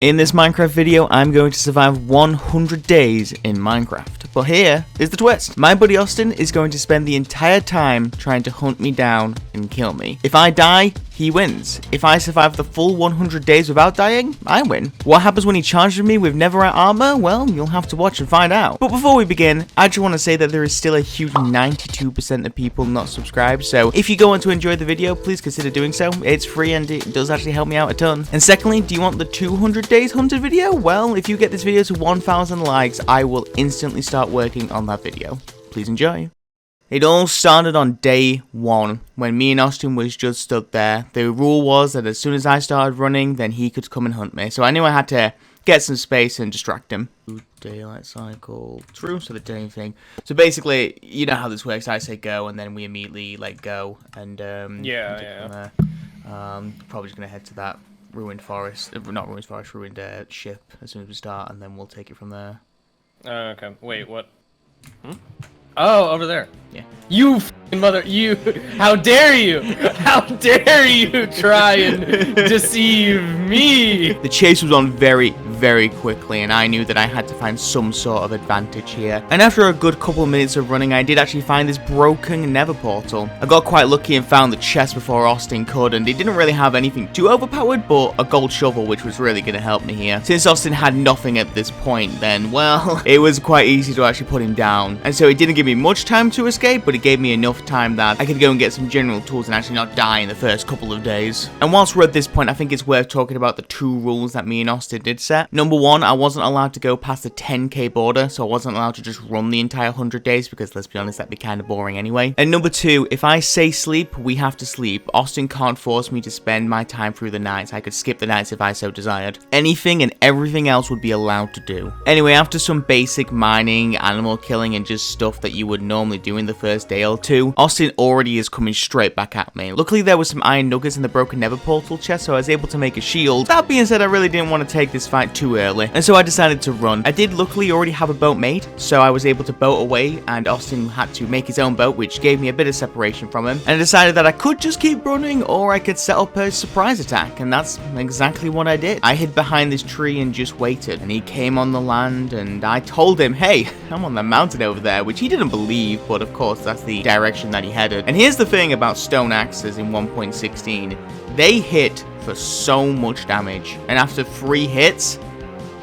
In this Minecraft video, I'm going to survive 100 days in Minecraft. But here is the twist. My buddy Austin is going to spend the entire time trying to hunt me down and kill me. If I die, he wins. If I survive the full 100 days without dying, I win. What happens when he charges me with netherite armor? Well, you'll have to watch and find out. But before we begin, I just want to say that there is still a huge 92% of people not subscribed. So if you go on to enjoy the video, please consider doing so. It's free and it does actually help me out a ton. And secondly, do you want the 200 days hunted video? Well, if you get this video to 1,000 likes, I will instantly start working on that video. Please enjoy. It all started on day 1, when me and Austin was just stood there. The rule was that as soon as I started running, then he could come and hunt me. So I knew I had to get some space and distract him. Daylight cycle, true, so the day thing. So basically, you know how this works. I say go, and then we immediately let go. And yeah. Probably just gonna head to that ruined forest, not ruined forest, ruined ship as soon as we start, and then we'll take it from there. Okay. Wait, what? Oh, over there. Yeah. You f***ing mother, you, how dare you? How dare you try and deceive me? The chase was on very quickly, and I knew that I had to find some sort of advantage here. And after a good couple of minutes of running, I did actually find this broken nether portal. I got quite lucky and found the chest before Austin could, and it didn't really have anything too overpowered, but a gold shovel, which was really going to help me here. Since Austin had nothing at this point, then, well, it was quite easy to actually put him down. And so it didn't give me much time to escape, but it gave me enough time that I could go and get some general tools and actually not die in the first couple of days. And whilst we're at this point, I think it's worth talking about the 2 rules that me and Austin did set. Number 1, I wasn't allowed to go past the 10k border, so I wasn't allowed to just run the entire 100 days, because let's be honest, that'd be kind of boring anyway. And number 2, if I say sleep, we have to sleep. Austin can't force me to spend my time through the nights. I could skip the nights if I so desired. Anything and everything else would be allowed to do. Anyway, after some basic mining, animal killing, and just stuff that you would normally do in the first day or 2, Austin already is coming straight back at me. Luckily, there was some iron nuggets in the broken nether portal chest, so I was able to make a shield. That being said, I really didn't want to take this fight too early, and so I decided to run. I did luckily already have a boat made, so I was able to boat away, and Austin had to make his own boat, which gave me a bit of separation from him. And I decided that I could just keep running, or I could set up a surprise attack, and that's exactly what I did. I hid behind this tree and just waited, and he came on the land, and I told him, hey, I'm on the mountain over there, which he didn't believe, but of course that's the direction that he headed. And here's the thing about stone axes in 1.16, they hit for so much damage, and after 3 hits,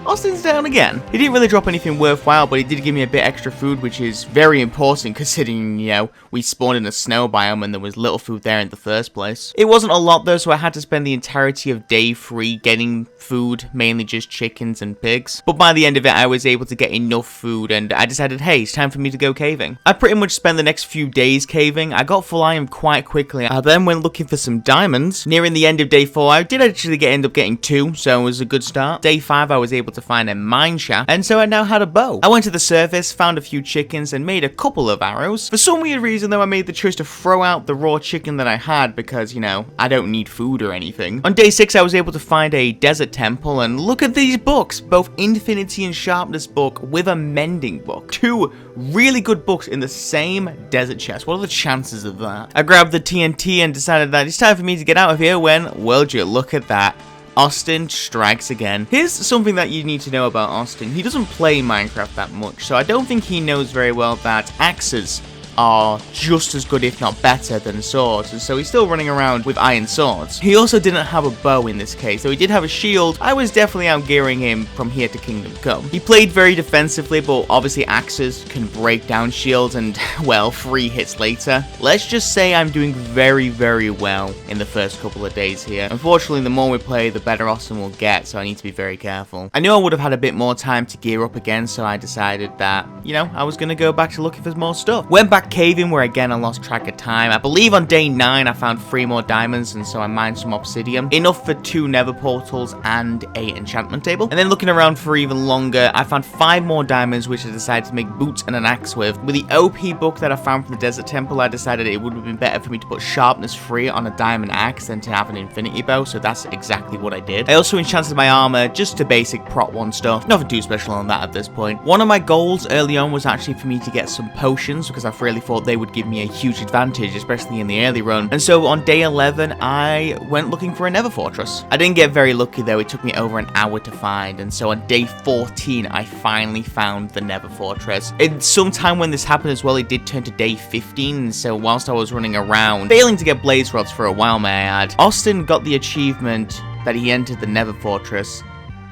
Austin's down again. He didn't really drop anything worthwhile, but he did give me a bit extra food, which is very important considering, you know, we spawned in a snow biome and there was little food there in the first place. It wasn't a lot though, so I had to spend the entirety of day 3 getting food, mainly just chickens and pigs. But by the end of it, I was able to get enough food, and I decided, hey, it's time for me to go caving. I pretty much spent the next few days caving. I got full iron quite quickly. I then went looking for some diamonds. Nearing the end of day 4, I did actually end up getting 2, so it was a good start. Day 5, I was able to find a mine shaft, and so I now had a bow. I went to the surface, found a few chickens, and made a couple of arrows. For some weird reason though, I made the choice to throw out the raw chicken that I had because, you know, I don't need food or anything. On day 6, I was able to find a desert temple, and look at these books, both Infinity and Sharpness book with a mending book. 2 really good books in the same desert chest. What are the chances of that? I grabbed the TNT and decided that it's time for me to get out of here when, would you look at that, Austin strikes again. Here's something that you need to know about Austin. He doesn't play Minecraft that much, so I don't think he knows very well that axes are just as good, if not better, than swords, and so he's still running around with iron swords. He also didn't have a bow in this case, so he did have a shield. I was definitely outgearing him from here to Kingdom Come. He played very defensively, but obviously axes can break down shields, and, well, 3 hits later. Let's just say I'm doing very well in the first couple of days here. Unfortunately, the more we play, the better Austin will get, so I need to be very careful. I knew I would have had a bit more time to gear up again, so I decided that, you know, I was going to go back to looking for more stuff. Went back caving, where again I lost track of time. I believe on day 9 I found 3 more diamonds, and so I mined some obsidian, enough for 2 nether portals and a enchantment table. And then looking around for even longer, I found 5 more diamonds, which I decided to make boots and an axe with. With the OP book that I found from the desert temple, I decided it would have been better for me to put sharpness 3 on a diamond axe than to have an infinity bow, so that's exactly what I did. I also enchanted my armor just to basic prot 1 stuff, nothing too special on that at this point. One of my goals early on was actually for me to get some potions, because I really really thought they would give me a huge advantage, especially in the early run. And so on day 11, I went looking for a nether fortress. I didn't get very lucky though, it took me over an hour to find, and so on day 14, I finally found the nether fortress. Sometime when this happened as well, it did turn to day 15, so whilst I was running around, failing to get blaze rods for a while, may I add, Austin got the achievement that he entered the nether fortress.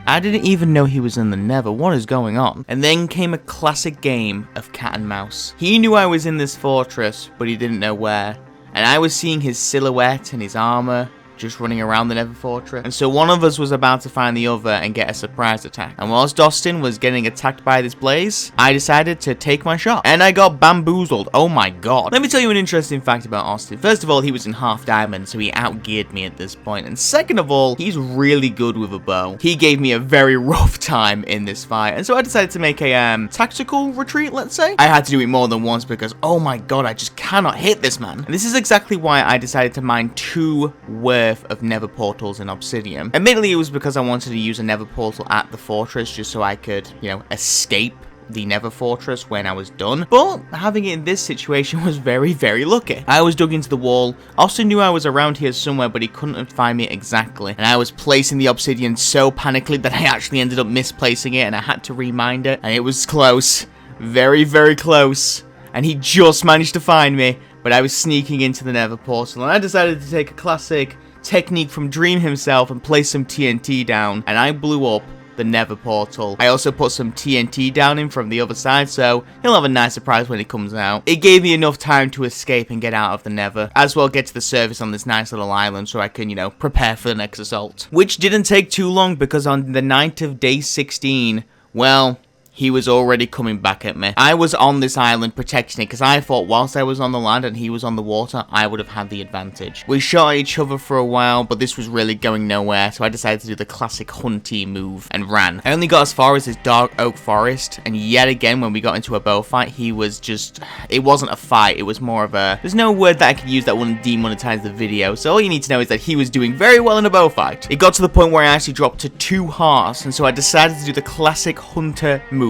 I didn't even know he was in the nether. What is going on? And then came a classic game of cat and mouse. He knew I was in this fortress, but he didn't know where. And I was seeing his silhouette and his armor just running around the nether fortress. And so one of us was about to find the other and get a surprise attack. And whilst Austin was getting attacked by this blaze, I decided to take my shot. And I got bamboozled. Oh my god. Let me tell you an interesting fact about Austin. First of all, he was in half diamond, so he outgeared me at this point. And second of all, he's really good with a bow. He gave me a very rough time in this fight. And so I decided to make a tactical retreat, let's say. I had to do it more than once because, oh my god, I just cannot hit this man. And this is exactly why I decided to mine 2 worth of nether portals in obsidian. Admittedly, it was because I wanted to use a nether portal at the fortress just so I could, escape the nether fortress when I was done. But having it in this situation was very, very lucky. I was dug into the wall. Austin knew I was around here somewhere, but he couldn't find me exactly. And I was placing the obsidian so panically that I actually ended up misplacing it, and I had to remind it. And it was close. Very, very close. And he just managed to find me. But I was sneaking into the nether portal, and I decided to take a classic technique from Dream himself and place some TNT down, and I blew up the nether portal. I also put some TNT down him from the other side, so he'll have a nice surprise when he comes out. It gave me enough time to escape and get out of the nether, as well get to the surface on this nice little island so I can, prepare for the next assault. Which didn't take too long, because on the night of day 16, well, he was already coming back at me. I was on this island protecting it because I thought whilst I was on the land and he was on the water, I would have had the advantage. We shot at each other for a while, but this was really going nowhere, so I decided to do the classic hunty move and ran. I only got as far as this dark oak forest, and yet again when we got into a bow fight, he was just... It wasn't a fight, it was more of a... There's no word that I could use that wouldn't demonetize the video, so all you need to know is that he was doing very well in a bow fight. It got to the point where I actually dropped to 2 hearts, and so I decided to do the classic hunter move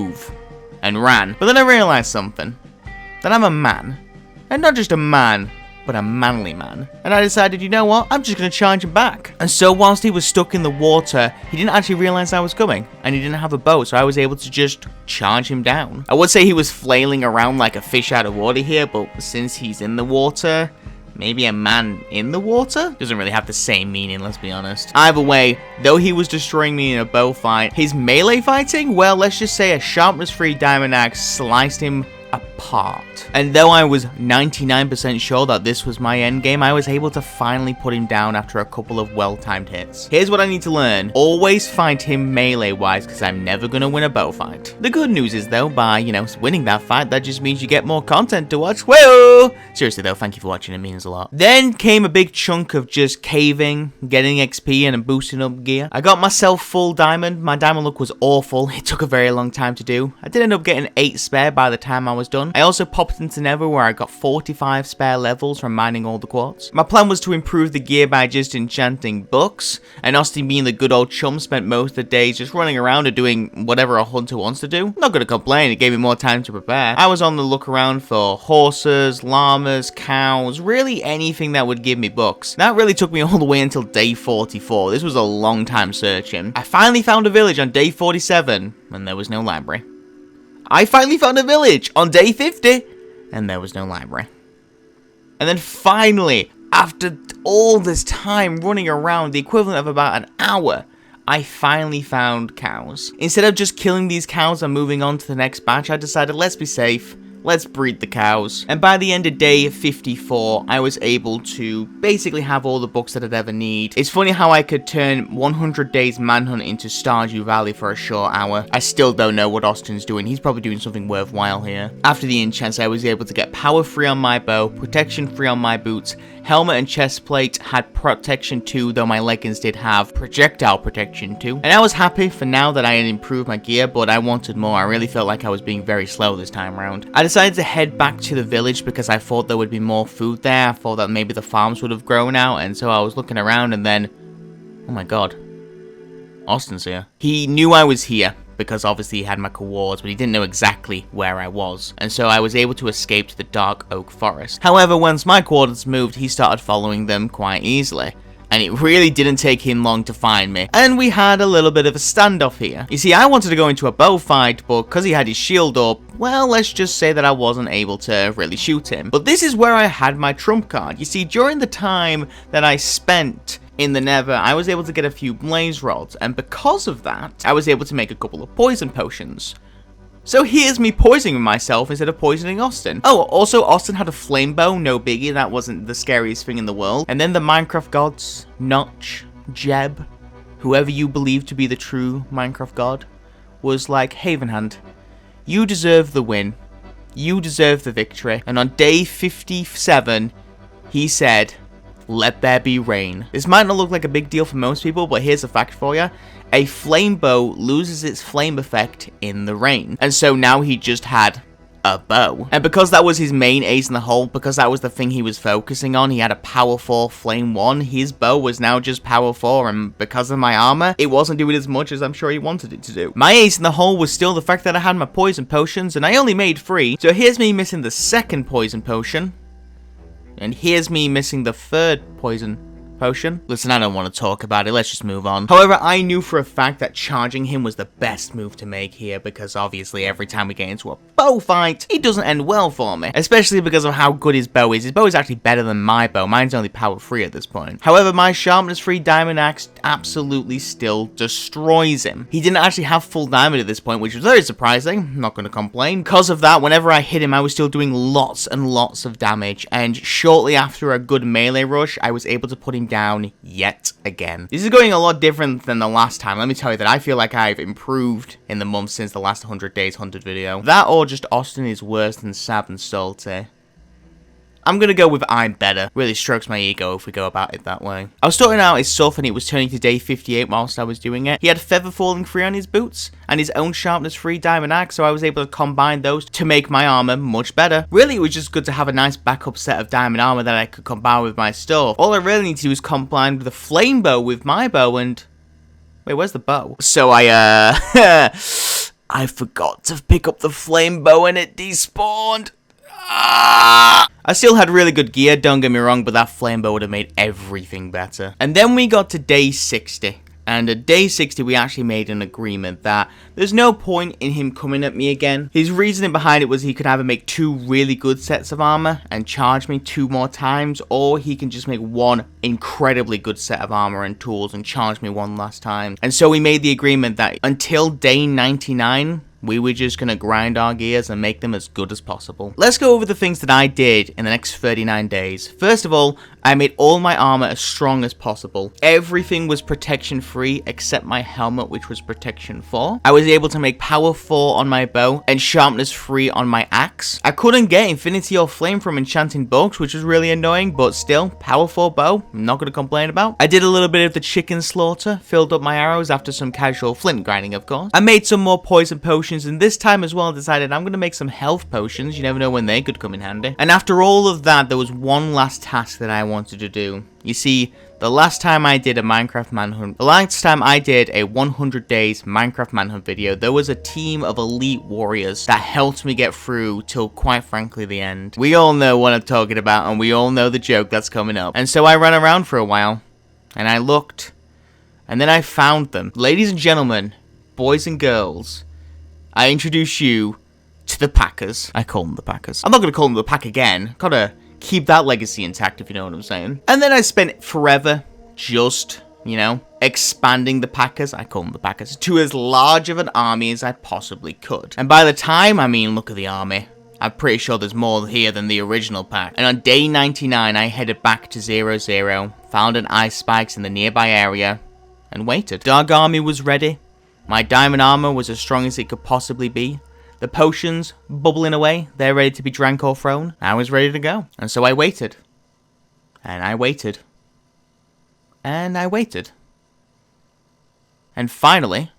and ran. But then I realized something, that I'm a man, and not just a man, but a manly man. And I decided, you know what, I'm just gonna charge him back. And so whilst he was stuck in the water, he didn't actually realize I was coming, and he didn't have a bow, so I was able to just charge him down. I would say he was flailing around like a fish out of water here, but since he's in the water, maybe a man in the water? Doesn't really have the same meaning, let's be honest. Either way, though he was destroying me in a bow fight, his melee fighting, well, let's just say a sharpness 3 diamond axe sliced him apart. And though I was 99% sure that this was my endgame, I was able to finally put him down after a couple of well-timed hits. Here's what I need to learn. Always fight him melee-wise, because I'm never going to win a bow fight. The good news is, though, by, winning that fight, that just means you get more content to watch. Whoa! Seriously, though, thank you for watching. It means a lot. Then came a big chunk of just caving, getting XP, and boosting up gear. I got myself full diamond. My diamond luck was awful. It took a very long time to do. I did end up getting 8 spare by the time I was done. I also popped into Nether where I got 45 spare levels from mining all the quartz. My plan was to improve the gear by just enchanting books, and Austin, being the good old chum, spent most of the days just running around and doing whatever a hunter wants to do. Not gonna complain, it gave me more time to prepare. I was on the look around for horses, llamas, cows, really anything that would give me books. That really took me all the way until day 44. This was a long time searching. I finally found a village on day 47, and there was no library. I finally found a village on day 50, and there was no library. And then finally, after all this time running around, the equivalent of about an hour, I finally found cows. Instead of just killing these cows and moving on to the next batch, I decided, let's be safe. Let's breed the cows. And by the end of day 54, I was able to basically have all the books that I'd ever need. It's funny how I could turn 100 Days Manhunt into Stardew Valley for a short hour. I still don't know what Austin's doing. He's probably doing something worthwhile here. After the enchants, I was able to get power 3 on my bow, protection 3 on my boots, helmet and chest plate had protection 2, though my leggings did have projectile protection 2. And I was happy for now that I had improved my gear, but I wanted more. I really felt like I was being very slow this time around. I decided to head back to the village because I thought there would be more food there. I thought that maybe the farms would have grown out, and so I was looking around and then, oh my god, Austin's here. He knew I was here because obviously he had my coords, but he didn't know exactly where I was. And so I was able to escape to the dark oak forest. However, once my coordinates moved, he started following them quite easily. And it really didn't take him long to find me. And we had a little bit of a standoff here. You see, I wanted to go into a bow fight, but because he had his shield up, well, let's just say that I wasn't able to really shoot him. But this is where I had my trump card. You see, during the time that I spent in the Nether, I was able to get a few blaze rods, and because of that, I was able to make a couple of poison potions. So here's me poisoning myself instead of poisoning Austin. Oh, also Austin had a flame bow, no biggie, that wasn't the scariest thing in the world. And then the Minecraft gods, Notch, Jeb, whoever you believe to be the true Minecraft god, was like, Havenhand, you deserve the win. You deserve the victory. And on day 57, he said, let there be rain. This might not look like a big deal for most people, but here's a fact for you. A flame bow loses its flame effect in the rain. And so now he just had a bow. And because that was his main ace in the hole, because that was the thing he was focusing on, he had a power 4 flame 1, his bow was now just power 4, and because of my armor, it wasn't doing as much as I'm sure he wanted it to do. My ace in the hole was still the fact that I had my poison potions, and I only made 3, so here's me missing the second poison potion. And here's me missing the third poison potion. Listen, I don't want to talk about it, let's just move on. However, I knew for a fact that charging him was the best move to make here, because obviously every time we get into a bow fight, it doesn't end well for me. Especially because of how good his bow is. His bow is actually better than my bow. Mine's only power 3 at this point. However, my sharpness 3 diamond axe absolutely still destroys him. He didn't actually have full diamond at this point, which was very surprising. I'm not going to complain. Because of that, whenever I hit him, I was still doing lots and lots of damage. And shortly after a good melee rush, I was able to put him down yet again. This is going a lot different than the last time. Let me tell you that I feel like I've improved in the months since the last 100 days hunted video. That or just Austin is worse than Sab and Salty. I'm gonna go with I'm better. Really strokes my ego if we go about it that way. I was starting out as Sulph and it was turning to day 58 whilst I was doing it. He had feather falling 3 on his boots and his own sharpness 3 diamond axe, so I was able to combine those to make my armor much better. Really, it was just good to have a nice backup set of diamond armor that I could combine with my stuff. All I really need to do is combine the flame bow with my bow and... Wait, where's the bow? So I forgot to pick up the flame bow and it despawned. I still had really good gear, don't get me wrong, but that flame bow would have made everything better. And then we got to day 60. And at day 60, we actually made an agreement that there's no point in him coming at me again. His reasoning behind it was he could either make 2 really good sets of armor and charge me 2 more times, or he can just make 1 incredibly good set of armor and tools and charge me 1 last time. And so we made the agreement that until day 99, we were just going to grind our gears and make them as good as possible. Let's go over the things that I did in the next 39 days. First of all, I made all my armor as strong as possible. Everything was protection free except my helmet, which was protection 4. I was able to make power 4 on my bow and sharpness 3 on my axe. I couldn't get infinity or flame from enchanting books, which was really annoying, but still, power 4 bow, I'm not going to complain about. I did a little bit of the chicken slaughter, filled up my arrows after some casual flint grinding, of course. I made some more poison potions, and this time as well I decided I'm going to make some health potions. You never know when they could come in handy. And after all of that, there was one last task that I wanted to do. You see, the last time I did a Minecraft Manhunt, the last time I did a 100 days Minecraft Manhunt video, there was a team of elite warriors that helped me get through till, quite frankly, the end. We all know what I'm talking about, and we all know the joke that's coming up. And so I ran around for a while, and I looked, and then I found them. Ladies and gentlemen, boys and girls, I introduce you to the Packers. I call them the Packers. I'm not going to call them the Pack again. Gotta keep that legacy intact, if you know what I'm saying. And then I spent forever just, you know, expanding the Packers. I call them the Packers. To as large of an army as I possibly could. And by the time, I mean, look at the army. I'm pretty sure there's more here than the original pack. And on day 99, I headed back to 00, found an ice spikes in the nearby area, and waited. Dark army was ready. My diamond armor was as strong as it could possibly be. The potions bubbling away, they're ready to be drank or thrown. I was ready to go. And so I waited. And I waited. And I waited. And finally,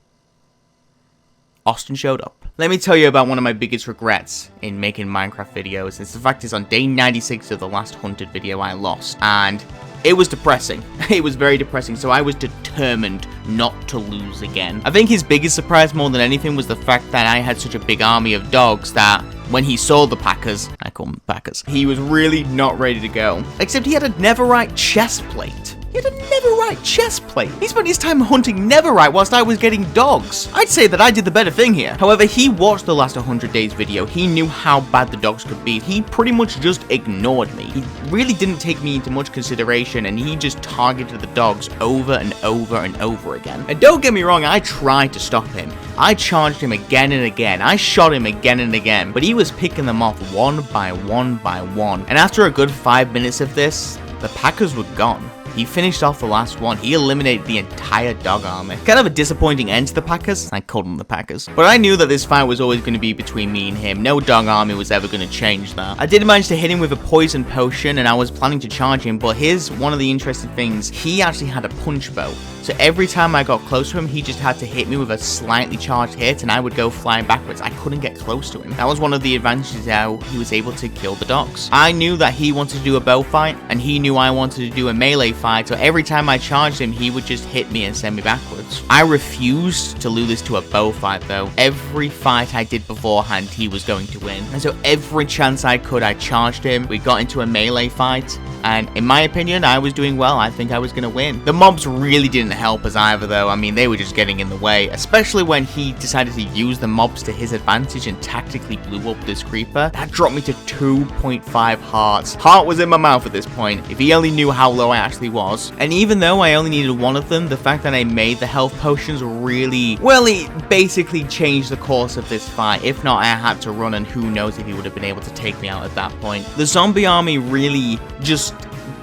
Austin showed up. Let me tell you about one of my biggest regrets in making Minecraft videos. It's the fact is on day 96 of the last hunted video I lost. And It was depressing. It was very depressing, so I was determined not to lose again. I think his biggest surprise more than anything was the fact that I had such a big army of dogs that when he saw the Packers, I call them Packers, he was really not ready to go. Except he had a Netherite chest plate. He had a Netherite chest plate. He spent his time hunting Netherite whilst I was getting dogs. I'd say that I did the better thing here. However, he watched the last 100 days video. He knew how bad the dogs could be. He pretty much just ignored me. He really didn't take me into much consideration, and he just targeted the dogs over and over and over again. And don't get me wrong, I tried to stop him. I charged him again and again. I shot him again and again, but he was picking them off one by one by one. And after a good 5 minutes of this, the Packers were gone. He finished off the last one. He eliminated the entire dog army. Kind of a disappointing end to the Packers. I called them the Packers. But I knew that this fight was always going to be between me and him. No dog army was ever going to change that. I did manage to hit him with a poison potion, and I was planning to charge him, but here's one of the interesting things. He actually had a punch bow. So every time I got close to him, he just had to hit me with a slightly charged hit, and I would go flying backwards. I couldn't get close to him. That was one of the advantages how he was able to kill the dogs. I knew that he wanted to do a bow fight, and he knew I wanted to do a melee fight, so every time I charged him, he would just hit me and send me backwards. I refused to lose this to a bow fight, though. Every fight I did beforehand, he was going to win. And so every chance I could, I charged him. We got into a melee fight, and in my opinion, I was doing well. I think I was going to win. The mobs really didn't help us either, though. I mean, they were just getting in the way, especially when he decided to use the mobs to his advantage and tactically blew up this creeper. That dropped me to 2.5 hearts. Heart was in my mouth at this point. If he only knew how low I actually was. And even though I only needed one of them, the fact that I made the health potions really, well, it basically changed the course of this fight. If not, I had to run, and who knows if he would have been able to take me out at that point. The zombie army really just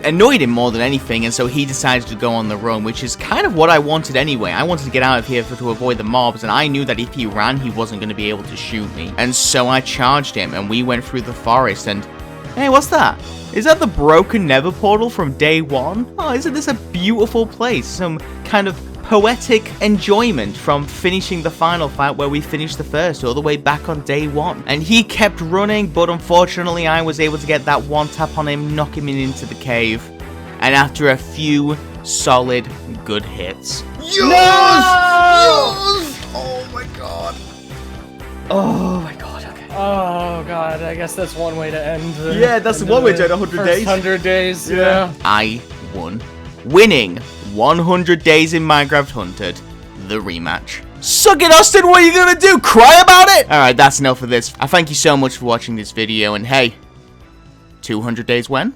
annoyed him more than anything, and so he decided to go on the run, which is kind of what I wanted anyway. I wanted to get out of here to avoid the mobs, and I knew that if he ran, he wasn't going to be able to shoot me. And so I charged him, and we went through the forest, and hey, what's that? Is that the broken nether portal from day one? Oh, isn't this a beautiful place? Some kind of poetic enjoyment from finishing the final fight where we finished the first all the way back on day one. And he kept running, but unfortunately I was able to get that one tap on him, knock him into the cave. And after a few solid good hits. Yes! Yes! Oh my god. Oh my god, okay. Oh god, I guess that's one way to end the... Yeah, that's one way to end 100 days. 100 days, yeah. I won. Winning 100 days in Minecraft Hunted, the rematch. Suck it, Austin, what are you gonna do? Cry about it? Alright, that's enough of this. I thank you so much for watching this video, and hey, 200 days when?